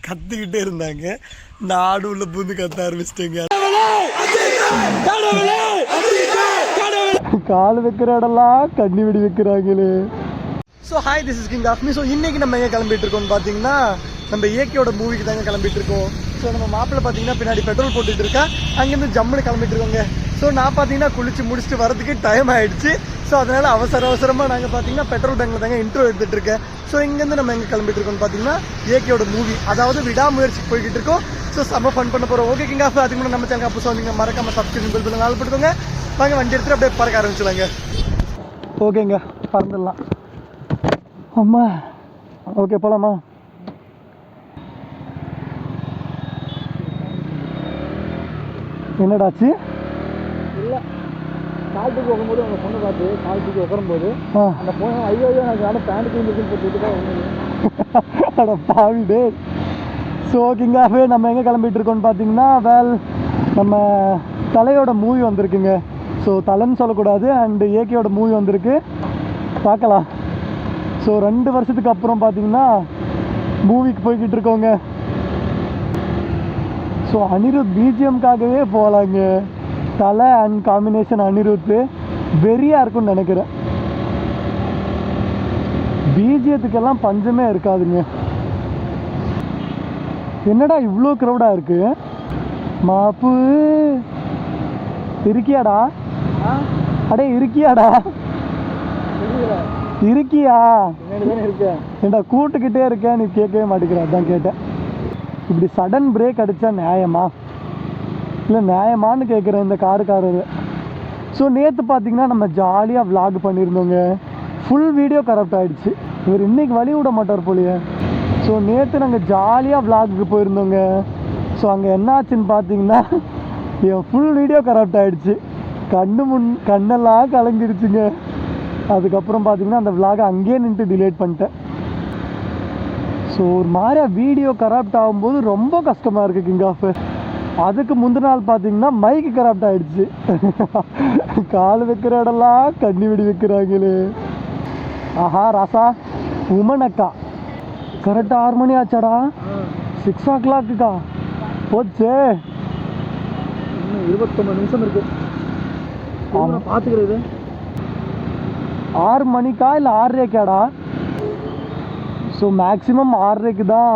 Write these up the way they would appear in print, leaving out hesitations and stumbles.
கத்திக்கிட்டே இருந்தாங்க. நாடு உள்ள பூந்து கத்த ஆரம்பிச்சிட்டேங்க. கால் வைக்கிற இடம்லாம் கண்ணி வெடி வைக்கிறாங்களே. So hi, this is king of me. So இன்றைக்கி நம்ம எங்கே கிளம்பிட்டு இருக்கோம்னு பார்த்தீங்கன்னா, நம்ம ஏகேயோட மூவிக்கு தாங்க கிளம்பிட்டு இருக்கோம். ஸோ நம்ம மாப்பிள்ளை பார்த்தீங்கன்னா பின்னாடி பெட்ரோல் போட்டுட்டு இருக்கா, அங்கேருந்து ஜம்முன்னு கிளம்பிட்டு இருக்கோங்க. ஸோ நான் பார்த்தீங்கன்னா குளிச்சு முடிச்சுட்டு வரதுக்கு டைம் ஆகிடுச்சு. ஸோ அதனால் அவசரமாக நாங்கள் பார்த்தீங்கன்னா பெட்ரோல் பேங்கில் தாங்க இன்ட்ரோ எடுத்துகிட்டு இருக்கேன். ஸோ இங்கேருந்து நம்ம எங்கே கிளம்பிட்டு இருக்கோம்னு பார்த்தீங்கன்னா ஏகேயோட மூவி, அதாவது விடாமுயற்சிக்கு போய்கிட்டு இருக்கோம். ஸோ செம்ம ஃபன் பண்ண போகிறோம். ஓகே கிங் ஆஃப், அதுக்கு முன்னாடி நம்ம சேனல் அப்போ வந்தீங்க மறக்காம சப்ஸ்கிரைப் பில் பண்ணி நாள் போட்டுக்கோங்க. வாங்க வண்டி எடுத்துகிட்டு அப்படியே பறக்க ஆரம்பிச்சுலாங்க. ஓகேங்க, பறந்துடலாம். அம்மா ஓகே போகலாமா? என்னடாச்சு? இல்லை, காலத்துக்கு உட்கும்போது அவங்க பொண்ணு பார்த்து காலத்துக்கு உட்காரும்போது அந்த பொண்ணு ஐயோ நான் பேண்ட் கிளம்பி போட்டு தான் அட பாவிடே. ஸோ ஓகேங்காகவே நம்ம எங்கே கிளம்பிட்டு இருக்கோம்னு பார்த்தீங்கன்னா, நம்ம தலையோட மூவி வந்திருக்குங்க. ஸோ தலைன்னு சொல்லக்கூடாது, அண்டு ஏகேயோட மூவி வந்திருக்கு, பார்க்கலாம். ஸோ 2 வருஷத்துக்கு அப்புறம் பார்த்தீங்கன்னா மூவிக்கு போய்கிட்டு இருக்கோங்க. ஸோ அனிருத் பிஜிஎம்காகவே போகலாங்க. தலை அண்ட் காம்பினேஷன் அனிருத் வெறியாக இருக்குன்னு நினைக்கிறேன். பிஜிஎத்துக்கெல்லாம் பஞ்சமே இருக்காதுங்க. என்னடா இவ்வளோ க்ரௌடாக இருக்கு? மாப்பு இருக்கியாடா? அடே இருக்கியாடா? இருக்கியா? இருக்கேன். ஏண்டா கூட்டுக்கிட்டே இருக்கேன், நீ கேட்கவே மாட்டேங்கிற. அதான் கேட்டேன். இப்படி சடன் பிரேக் அடித்தா நியாயமா? இல்லை நியாயமானு கேட்குறேன் இந்த காருக்காரர். ஸோ நேற்று பார்த்தீங்கன்னா நம்ம ஜாலியாக விளாக் பண்ணியிருந்தோங்க. ஃபுல் வீடியோ கரப்ட் ஆகிடுச்சு. இவர் இன்றைக்கி வழி விட மாட்டார் போலியே. ஸோ நேற்று நாங்கள் ஜாலியாக விளாகுக்கு போயிருந்தோங்க. ஸோ அங்கே என்னாச்சுன்னு பார்த்தீங்கன்னா என் ஃபுல் வீடியோ கரப்ட் ஆகிடுச்சு. கண்ணெல்லாம் கலங்கிடுச்சுங்க. அதுக்கப்புறம் பார்த்தீங்கன்னா அந்த விளாகை அங்கேயே நின்று டிலேட் பண்ணிட்டேன். ஸோ ஒரு மாதிரியா வீடியோ கரப்ட் ஆகும்போது ரொம்ப கஷ்டமாக இருக்குது கிங் ஆஃப். அதுக்கு முந்தின நாள் பார்த்தீங்கன்னா மைக்கு கரப்ட் ஆகிடுச்சு. கால் வைக்கிற இடம்லாம் கண்ணி வெடி வைக்கிறாங்களே. ஆஹா ராசா, உமன் அக்கா கரெக்டாக 6 மணி ஆச்சாடா. 6 o'clockக்கா போச்சே. இன்னும் 29 நிமிஷம் இருக்குது. பார்த்துக்கிறது 6 மணிக்கா இல்லை 6:30க்காடா? ஸோ மேக்ஸிமம் 6:30க்கு தான்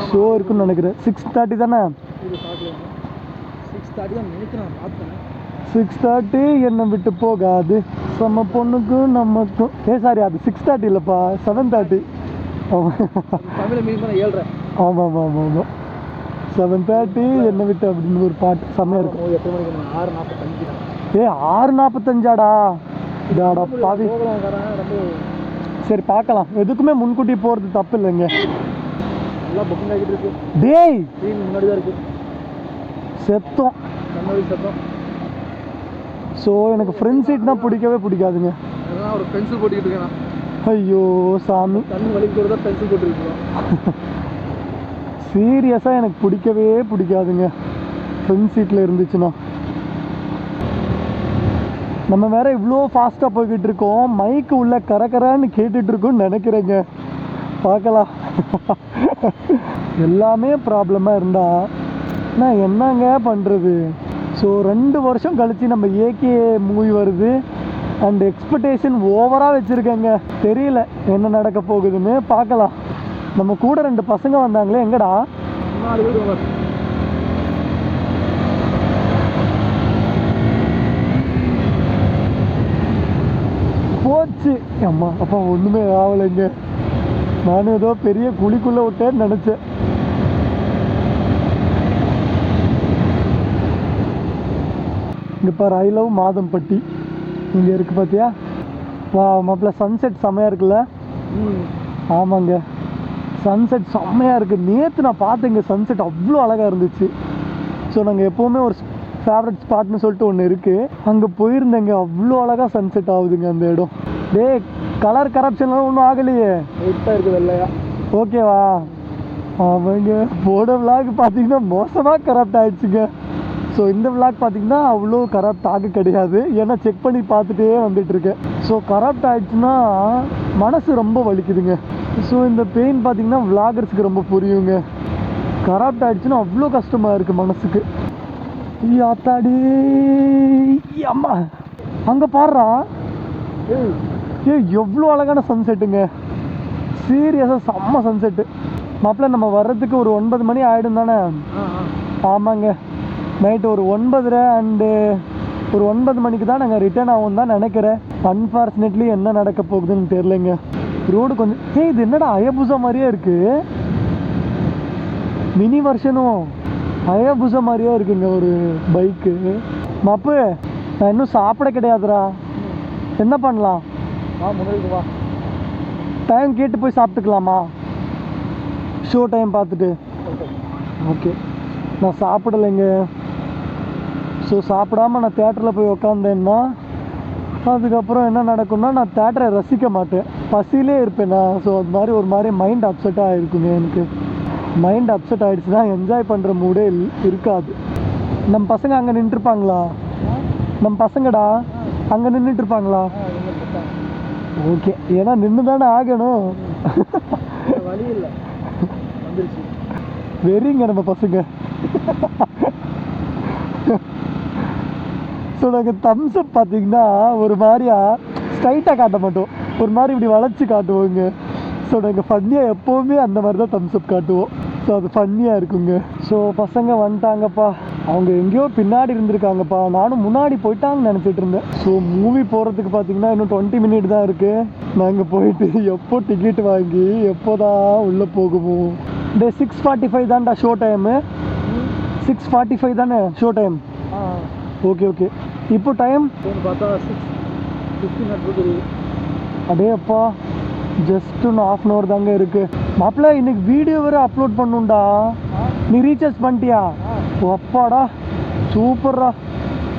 ஷோ இருக்குன்னு நினைக்கிறேன். 6:30 தானே? 6:30 தான் நினைக்கிறேன், பார்த்தேன். 6:30 என்னை விட்டு போகாது நம்ம பொண்ணுக்கும் நமக்கும். சாரி, அது 6:30 இல்லைப்பா, 7:30. தமிழ் மீன் 7:30. ஆமாம் 7:30 என்னை விட்டு அப்படின்னு ஒரு பாட்டு செம்மையாக இருக்கும். 8 மணிக்கு 6:45 தான். 6:45ஆடா? இதாடா பாவி. சரி பார்க்கலாம், எதுக்குமே முன்கூட்டி போகிறது தப்பு இல்லைங்க. எல்லாம் புக்கிங் ஆகிட்டு இருக்கு. டேய் முன்னாடி தான் இருக்கு செத்தோம். சத்தம். ஸோ எனக்கு ஃப்ரண்ட் சீட்னா பிடிக்கவே பிடிக்காதுங்க. அதெல்லாம் ஒரு பென்சில் போட்டுக்கிட்டு இருக்கேன். ஐயோ சாமி, தண்ணி வலிக்கு தான் பென்சில் போட்டுருக்கோம். சீரியஸாக எனக்கு பிடிக்கவே பிடிக்காதுங்க ஃப்ரண்ட் சீட்டில் இருந்துச்சுன்னா. நம்ம வேற இவ்வளோ ஃபாஸ்ட்டாக போய்கிட்டு இருக்கோம், மைக்கு உள்ள கரகரான்னு கேட்டுட்டு இருக்கோம்னு நினைக்கிறேங்க. பார்க்கலாம். எல்லாமே ப்ராப்ளமாக இருந்தால் நான் என்னங்க பண்ணுறது? ஸோ 2 வருஷம் கழித்து நம்ம ஏகே மூவி வருது, அண்ட் எக்ஸ்பெக்டேஷன் ஓவராக வச்சுருக்கேங்க. தெரியல என்ன நடக்க போகுதுன்னு, பார்க்கலாம். நம்ம கூட 2 பசங்க வந்தாங்களே, எங்கடா? 4 பேர் போச்சு. அம்மா அப்பா ஒன்றுமே ஆகலைங்க. நானும் ஏதோ பெரிய குழிக்குள்ளே விட்டேன்னு நினச்சேன். இங்கே பாரு, ஐ லவ் மாதம்பட்டி இங்கே இருக்குது பார்த்தியா? வா மாப்பிள்ள, சன்செட் செம்மையாக இருக்குல்ல? ஆமாங்க, சன்செட் செம்மையாக இருக்குது. நேற்று நான் பார்த்தேங்க சன்செட், அவ்வளோ அழகாக இருந்துச்சு. ஸோ நாங்கள் எப்போவுமே ஒரு ஃபேவரட் ஸ்பாட்னு சொல்லிட்டு ஒன்று இருக்குது, அங்கே போயிருந்தேங்க. அவ்வளோ அழகாக சன்செட் ஆகுதுங்க அந்த இடம். டே கலர் கரப்ஷன்லாம் ஒன்றும் ஆகலையே, வெயிட்டாக இருக்குது வெள்ளையா. ஓகேவா? அவங்க போட விளாக் பார்த்தீங்கன்னா மோசமாக கரப்ட் ஆகிடுச்சுங்க. ஸோ இந்த விளாக் பார்த்தீங்கன்னா அவ்வளோ கரப்ட் ஆக கிடையாது, ஏன்னா செக் பண்ணி பார்த்துட்டே வந்துட்டுருக்கேன். ஸோ கரப்ட் ஆகிடுச்சுன்னா மனசு ரொம்ப வலிக்குதுங்க. ஸோ இந்த பெயின் பார்த்தீங்கன்னா விளாகர்ஸுக்கு ரொம்ப புரியுங்க. கராப்ட் ஆகிடுச்சுன்னா அவ்வளோ கஷ்டமாக இருக்குது மனசுக்கு. ஆத்தாடி அம்மா அங்கே பாடுறா. எவ்வளோ அழகான சன்செட்டுங்க, சீரியஸாக செம்ம சன்செட்டு. மாப்பிள்ள நம்ம வர்றதுக்கு ஒரு 9 மணி ஆகிடும் தானே? ஆமாங்க, நைட்டு ஒரு 9:30 அண்டு ஒரு 9 மணிக்கு தான் நாங்கள் ரிட்டர்ன் ஆகும் தான் நினைக்கிறேன். அன்ஃபார்ச்சுனேட்லி என்ன நடக்க போகுதுன்னு தெரிலங்க. ரோடு கொஞ்சம் இது என்னடா அயபுசா மாதிரியே இருக்குது, மினி வருஷனும் அயபுசா மாதிரியே இருக்குங்க ஒரு பைக்கு. மாப்பு நான் இன்னும் சாப்பிட கிடையாதுடா, என்ன பண்ணலாம்? வா, டைம் கேட்டு போய் சாப்பிட்டுக்கலாமா? ஷோ டைம் பார்த்துட்டு. ஓகே, நான் சாப்பிடலைங்க. ஸோ சாப்பிடாமல் நான் தேட்டரில் போய் உக்காந்தேன்னா அதுக்கப்புறம் என்ன நடக்கும்னா நான் தேட்டரை ரசிக்க மாட்டேன், பசியிலே இருப்பேன் நான். ஸோ அது மாதிரி ஒரு மாதிரி மைண்ட் அப்செட்டாக இருக்குங்க. எனக்கு மைண்ட் அப்செட் ஆகிடுச்சுன்னா என்ஜாய் பண்ணுற மூடே இருக்காது. நம்ம பசங்க அங்கே நின்றுருப்பாங்களா? நம்ம பசங்கடா அங்கே நின்றுட்டுருப்பாங்களா? ஓகே, ஏன்னா நின்று தானே ஆகணும், வழி இல்லை. வெறிங்க நம்ம பசங்க. ஸோ நாங்கள் தம்ஸ்அப் பார்த்தீங்கன்னா ஒரு மாதிரியா ஸ்ட்ரைட்டாக காட்ட மாட்டோம், ஒரு மாதிரி இப்படி வளைச்சி காட்டுவோங்க. ஸோ நாங்கள் ஃபன்னியாக எப்போவுமே அந்த மாதிரி தான் தம்ஸ்அப் காட்டுவோம். ஸோ அது ஃபன்னியாக இருக்குங்க. ஸோ பசங்க வந்துட்டாங்கப்பா, அவங்க எங்கேயோ பின்னாடி இருந்திருக்காங்கப்பா, நானும் முன்னாடி போயிட்டாங்கன்னு நினச்சிட்டு இருந்தேன். ஸோ மூவி போகிறதுக்கு பார்த்தீங்கன்னா இன்னும் 20 மினிட் தான் இருக்குது. நாங்கள் போயிட்டு எப்போ டிக்கெட் வாங்கி எப்போதான் உள்ளே போகுவோம். 6:45 தான்டா ஷோ டைமு, 6:45 தானே ஷோ டைம்? Okay okay. இப்போ டைம் பார்த்தா 6:15 அடே அப்பா, ஜஸ்ட் இன்னும் 1/2 hour தாங்க இருக்குது. மாப்பிள்ள இன்னைக்கு வீடியோ வேறு அப்லோட் பண்ணுண்டா, நீ ரீசார்ஜ் பண்ணிட்டியா? அப்பாடா சூப்பர்ரா.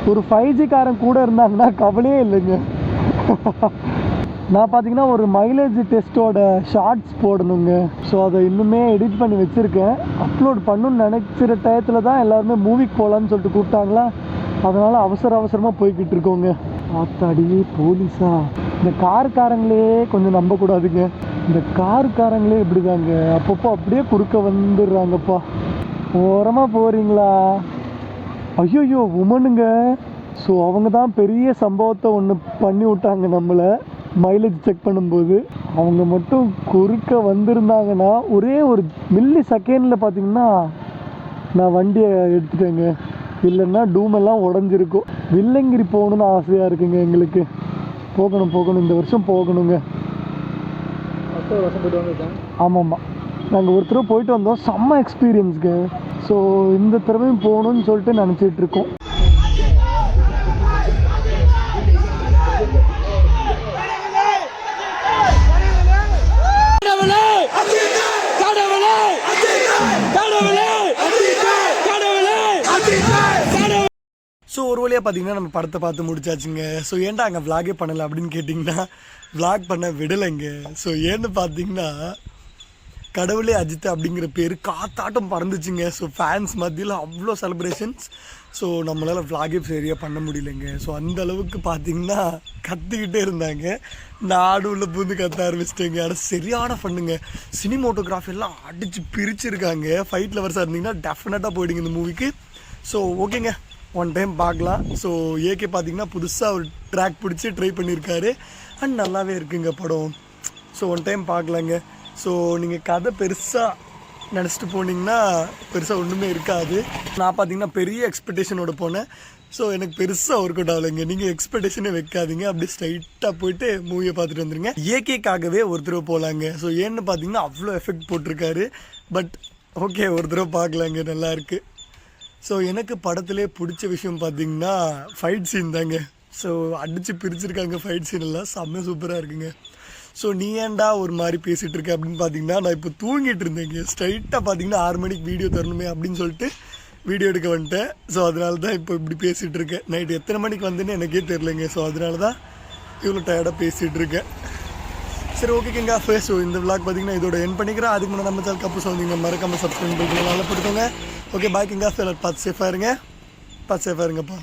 ஒரு 5G காரன் கூட இருந்தாங்கன்னா கவலையே இல்லைங்க. நான் பார்த்தீங்கன்னா ஒரு மைலேஜ் டெஸ்ட்டோட ஷார்ட்ஸ் போடணுங்க. ஸோ அதை இன்னுமே எடிட் பண்ணி வச்சுருக்கேன், அப்லோட் பண்ணணுன்னு நினைக்கிற டயத்தில் தான் எல்லாருமே மூவிக்கு போகலான்னு சொல்லிட்டு கூப்பிட்டாங்களா, அதனால் அவசரமாக போய்கிட்டு இருக்கோங்க. ஆத்தாடி போலீஸா, இந்த காருக்காரங்களே கொஞ்சம் நம்பக்கூடாதுங்க. இந்த காருக்காரங்களே இப்படி தாங்க, அப்பப்போ அப்படியே குறுக்க வந்துடுறாங்கப்பா. ஓரமாக போகிறீங்களா? ஐயோ உமனுங்க. ஸோ அவங்க தான் பெரிய சம்பவத்தை ஒன்று பண்ணி விட்டாங்க நம்மளை மைலேஜ் செக் பண்ணும்போது. அவங்க மட்டும் குறுக்க வந்திருந்தாங்கன்னா ஒரே ஒரு மில்லி செகண்டில் பார்த்தீங்கன்னா நான் வண்டியை எடுத்துட்டேங்க, இல்லைன்னா டூமெல்லாம் உடஞ்சிருக்கும். வில்லங்கிரி போகணுன்னு ஆசையாக இருக்குங்க எங்களுக்கு. போகணும் இந்த வருஷம் போகணுங்க. ஆமாம்மா, நாங்கள் ஒரு தடவை போயிட்டு வந்தோம், செம்ம எக்ஸ்பீரியன்ஸுங்க. ஸோ இந்த தடவையும் போகணுன்னு சொல்லிட்டு நினச்சிட்டு இருக்கோம். ஸோ ஒரு வழியாக பார்த்தீங்கன்னா நம்ம படத்தை பார்த்து முடிச்சாச்சுங்க. ஸோ ஏன்டா அங்கே விளாகே பண்ணலை அப்படின்னு கேட்டிங்கன்னா விளாக் பண்ண விடலைங்க. ஸோ ஏன்னு பார்த்தீங்கன்னா கடவுளே அஜித் அப்படிங்கிற பேர் காத்தாட்டம் பறந்துச்சுங்க. ஸோ ஃபேன்ஸ் மத்தியில் அவ்வளோ செலிப்ரேஷன்ஸ். ஸோ நம்மளால் விளாகே சரியாக பண்ண முடியலைங்க. ஸோ அந்த அளவுக்கு பார்த்தீங்கன்னா கத்திக்கிட்டே இருந்தாங்க, நாடுள்ள பூந்து கத்த ஆரம்பிச்சிட்டேங்க. ஆனால் சரியான பண்ணுங்க, சினிமோட்டோகிராஃபி எல்லாம் அடித்து பிரிச்சுருக்காங்க. ஃபைட் லவர்ஸாக இருந்தீங்கன்னா டெஃபினட்டாக போயிடுங்க இந்த மூவிக்கு. ஸோ ஓகேங்க, ஒன் டைம் பார்க்கலாம். ஸோ ஏகே பார்த்தீங்கன்னா புதுசாக ஒரு ட்ராக் பிடிச்சி ட்ரை பண்ணியிருக்காரு அண்ட் நல்லாவே இருக்குங்க படம். ஸோ ஒன் டைம் பார்க்கலாங்க. ஸோ நீங்கள் கதை பெருசாக நினச்சிட்டு போனீங்கன்னா பெருசாக ஒன்றுமே இருக்காது. நான் பார்த்தீங்கன்னா பெரிய எக்ஸ்பெக்டேஷனோட போனேன். ஸோ எனக்கு பெருசாக ஒர்க் அவுட் ஆகலைங்க. நீங்கள் எக்ஸ்பெக்டேஷனே வைக்காதீங்க, அப்படியே ஸ்ட்ரைட்டாக போயிட்டு மூவியை பார்த்துட்டு வந்துடுங்க. ஏகேக்காகவே ஒரு தடவை போகலாங்க. ஸோ ஏன்னு பார்த்தீங்கன்னா அவ்வளோ எஃபெக்ட் போட்டிருக்காரு. பட் ஓகே, ஒரு தடவை பார்க்கலாங்க, நல்லாயிருக்கு. ஸோ எனக்கு படத்திலே பிடிச்ச விஷயம் பார்த்தீங்கன்னா ஃபைட் சீன் தாங்க. ஸோ அடித்து பிரிச்சுருக்காங்க ஃபைட் சீன் எல்லாம், செம்ம சூப்பராக இருக்குங்க. ஸோ நீ ஏன்டா ஒரு மாதிரி பேசிகிட்டு இருக்க அப்படின்னு பார்த்தீங்கன்னா நான் இப்போ தூங்கிட்டு இருந்தேங்க. ஸ்ட்ரைட்டாக பார்த்தீங்கன்னா 6 மணிக்கு வீடியோ தரணுமே அப்படின்னு சொல்லிட்டு வீடியோ எடுக்க வந்துட்டேன். ஸோ அதனால தான் இப்போ இப்படி பேசிகிட்டு இருக்கேன். நைட்டு எத்தனை மணிக்கு வந்தேன்னு எனக்கே தெரிலங்க. ஸோ அதனால தான் இவ்வளோ டயர்டாக பேசிகிட்டு இருக்கேன். சரி ஓகேங்க. ஸோ இந்த விளாக் பார்த்தீங்கன்னா இதோட என் பண்ணிக்கிறேன். அதுக்கு முன்னாடி நம்ம சேனல் கப்பு வந்தீங்க மறக்காமல் சப்ஸ்கிரைப் பண்ணிக்கலாம், நல்லா போட்டுக்கோங்க. ஓகே பாய்க்குங்க. பார்த்து சேஃபாக இருங்க, பார்த்து சேஃபாக இருங்கப்பா.